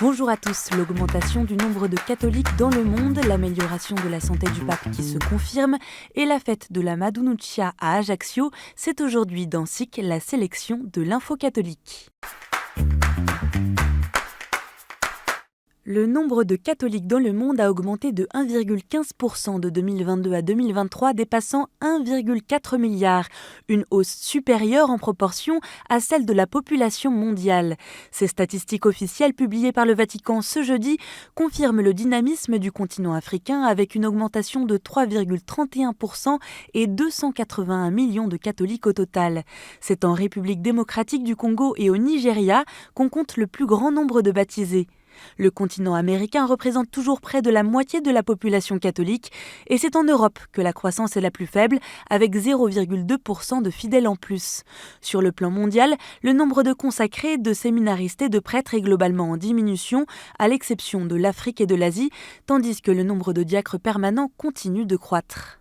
Bonjour à tous. L'augmentation du nombre de catholiques dans le monde, l'amélioration de la santé du pape qui se confirme et la fête de la Madunnuccia à Ajaccio, c'est aujourd'hui dans SIC la sélection de l'info catholique. Le nombre de catholiques dans le monde a augmenté de 1,15% de 2022 à 2023, dépassant 1,4 milliard, une hausse supérieure en proportion à celle de la population mondiale. Ces statistiques officielles publiées par le Vatican ce jeudi confirment le dynamisme du continent africain avec une augmentation de 3,31% et 281 millions de catholiques au total. C'est en République démocratique du Congo et au Nigeria qu'on compte le plus grand nombre de baptisés. Le continent américain représente toujours près de la moitié de la population catholique et c'est en Europe que la croissance est la plus faible, avec 0,2% de fidèles en plus. Sur le plan mondial, le nombre de consacrés, de séminaristes et de prêtres est globalement en diminution, à l'exception de l'Afrique et de l'Asie, tandis que le nombre de diacres permanents continue de croître.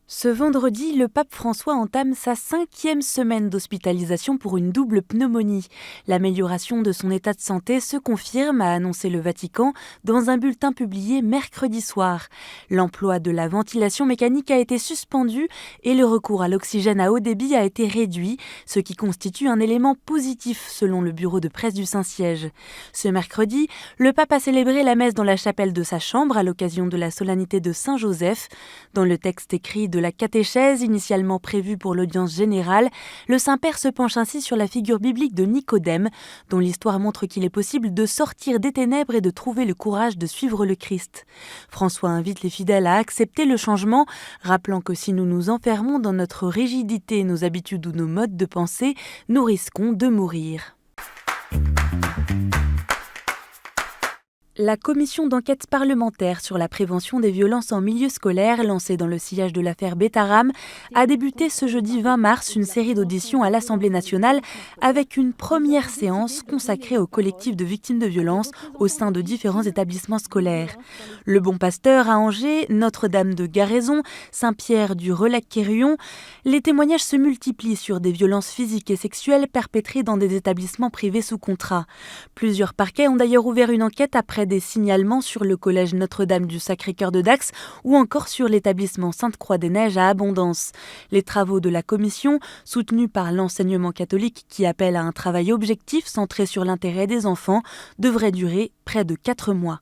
Ce vendredi, le pape François entame sa 5e semaine d'hospitalisation pour une double pneumonie. L'amélioration de son état de santé se confirme, a annoncé le Vatican, dans un bulletin publié mercredi soir. L'emploi de la ventilation mécanique a été suspendu et le recours à l'oxygène à haut débit a été réduit, ce qui constitue un élément positif selon le bureau de presse du Saint-Siège. Ce mercredi, le pape a célébré la messe dans la chapelle de sa chambre à l'occasion de la solennité de Saint-Joseph. Dans le texte écrit de la catéchèse initialement prévue pour l'audience générale, le Saint-Père se penche ainsi sur la figure biblique de Nicodème, dont l'histoire montre qu'il est possible de sortir des ténèbres et de trouver le courage de suivre le Christ. François invite les fidèles à accepter le changement, rappelant que si nous nous enfermons dans notre rigidité, nos habitudes ou nos modes de pensée, nous risquons de mourir. La commission d'enquête parlementaire sur la prévention des violences en milieu scolaire, lancée dans le sillage de l'affaire Betaram, a débuté ce jeudi 20 mars une série d'auditions à l'Assemblée nationale avec une première séance consacrée au collectif de victimes de violences au sein de différents établissements scolaires. Le Bon Pasteur à Angers, Notre-Dame de Garaison, Saint-Pierre du Relac-Quéruon, les témoignages se multiplient sur des violences physiques et sexuelles perpétrées dans des établissements privés sous contrat. Plusieurs parquets ont d'ailleurs ouvert une enquête après des signalements sur le collège Notre-Dame du Sacré-Cœur de Dax ou encore sur l'établissement Sainte-Croix-des-Neiges à Abondance. Les travaux de la commission, soutenus par l'enseignement catholique qui appelle à un travail objectif centré sur l'intérêt des enfants, devraient durer près de 4 mois.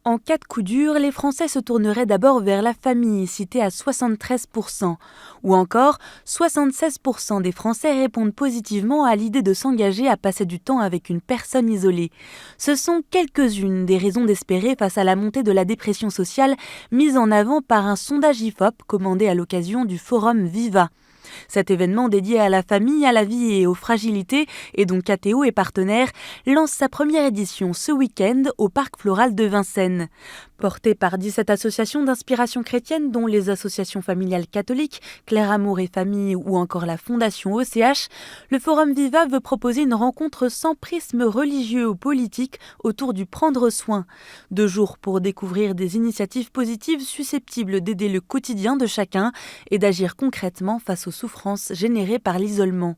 En cas de coup dur, les Français se tourneraient d'abord vers la famille, citée à 73%. Ou encore, 76% des Français répondent positivement à l'idée de s'engager à passer du temps avec une personne isolée. Ce sont quelques-unes des raisons d'espérer face à la montée de la dépression sociale mise en avant par un sondage IFOP commandé à l'occasion du forum Viva. Cet événement dédié à la famille, à la vie et aux fragilités, et dont KTO est partenaire, lance sa première édition ce week-end au Parc Floral de Vincennes. Porté par 17 associations d'inspiration chrétienne, dont les associations familiales catholiques, Claire Amour et Famille ou encore la Fondation OCH, le Forum Viva veut proposer une rencontre sans prisme religieux ou politique autour du prendre soin. 2 jours pour découvrir des initiatives positives susceptibles d'aider le quotidien de chacun et d'agir concrètement face aux souffrances générées par l'isolement.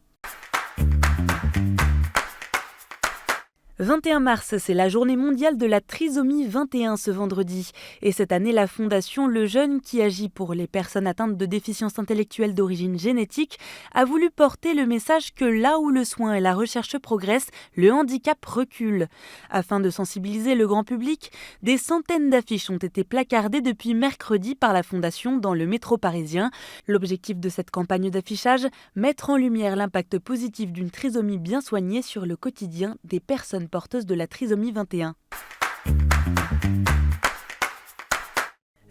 21 mars, c'est la journée mondiale de la trisomie 21 ce vendredi. Et cette année, la fondation Le Jeune, qui agit pour les personnes atteintes de déficiences intellectuelles d'origine génétique, a voulu porter le message que là où le soin et la recherche progressent, le handicap recule. Afin de sensibiliser le grand public, des centaines d'affiches ont été placardées depuis mercredi par la fondation dans le métro parisien. L'objectif de cette campagne d'affichage, mettre en lumière l'impact positif d'une trisomie bien soignée sur le quotidien des personnes porteuse de la trisomie 21.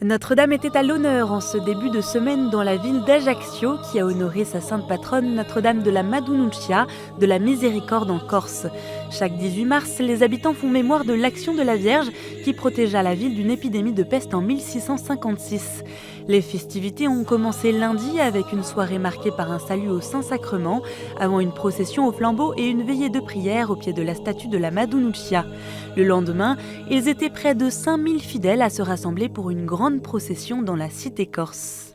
Notre-Dame était à l'honneur en ce début de semaine dans la ville d'Ajaccio qui a honoré sa sainte patronne Notre-Dame de la Madunnuccia de la Miséricorde en Corse. Chaque 18 mars, les habitants font mémoire de l'action de la Vierge qui protégea la ville d'une épidémie de peste en 1656. Les festivités ont commencé lundi avec une soirée marquée par un salut au Saint-Sacrement, avant une procession au flambeau et une veillée de prière au pied de la statue de la Madunnuccia. Le lendemain, ils étaient près de 5000 fidèles à se rassembler pour une grande procession dans la cité corse.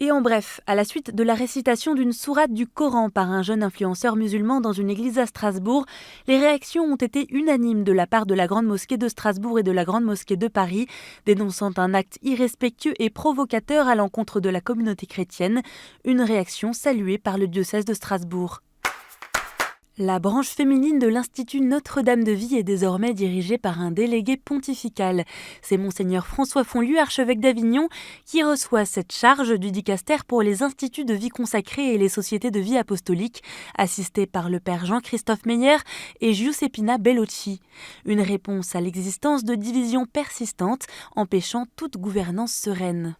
Et en bref, à la suite de la récitation d'une sourate du Coran par un jeune influenceur musulman dans une église à Strasbourg, les réactions ont été unanimes de la part de la Grande Mosquée de Strasbourg et de la Grande Mosquée de Paris, dénonçant un acte irrespectueux et provocateur à l'encontre de la communauté chrétienne, une réaction saluée par le diocèse de Strasbourg. La branche féminine de l'Institut Notre-Dame de Vie est désormais dirigée par un délégué pontifical. C'est Monseigneur François Fonlu, archevêque d'Avignon, qui reçoit cette charge du dicaster pour les instituts de vie consacrés et les sociétés de vie apostolique, assisté par le père Jean-Christophe Meyer et Giuseppina Bellocci. Une réponse à l'existence de divisions persistantes, empêchant toute gouvernance sereine.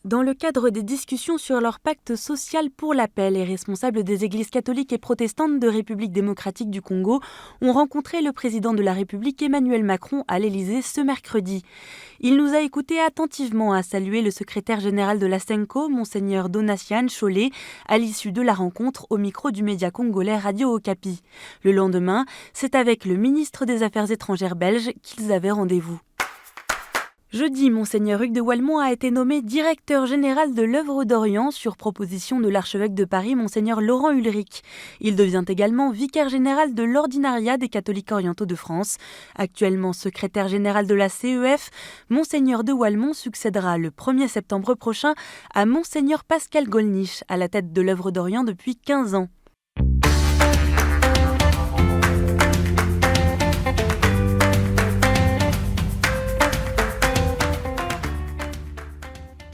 Dans le cadre des discussions sur leur pacte social pour la paix, les responsables des églises catholiques et protestantes de République démocratique du Congo ont rencontré le président de la République Emmanuel Macron à l'Élysée ce mercredi. Il nous a écoutés attentivement, a salué le secrétaire général de la SENCO, Monseigneur Donatien Cholet, à l'issue de la rencontre au micro du média congolais Radio Okapi. Le lendemain, c'est avec le ministre des Affaires étrangères belge qu'ils avaient rendez-vous. Jeudi, Monseigneur Hugues de Walmont a été nommé directeur général de l'œuvre d'Orient sur proposition de l'archevêque de Paris, Monseigneur Laurent Ulrich. Il devient également vicaire général de l'Ordinariat des catholiques orientaux de France. Actuellement secrétaire général de la CEF, Monseigneur de Walmont succédera le 1er septembre prochain à Monseigneur Pascal Golnisch, à la tête de l'œuvre d'Orient depuis 15 ans.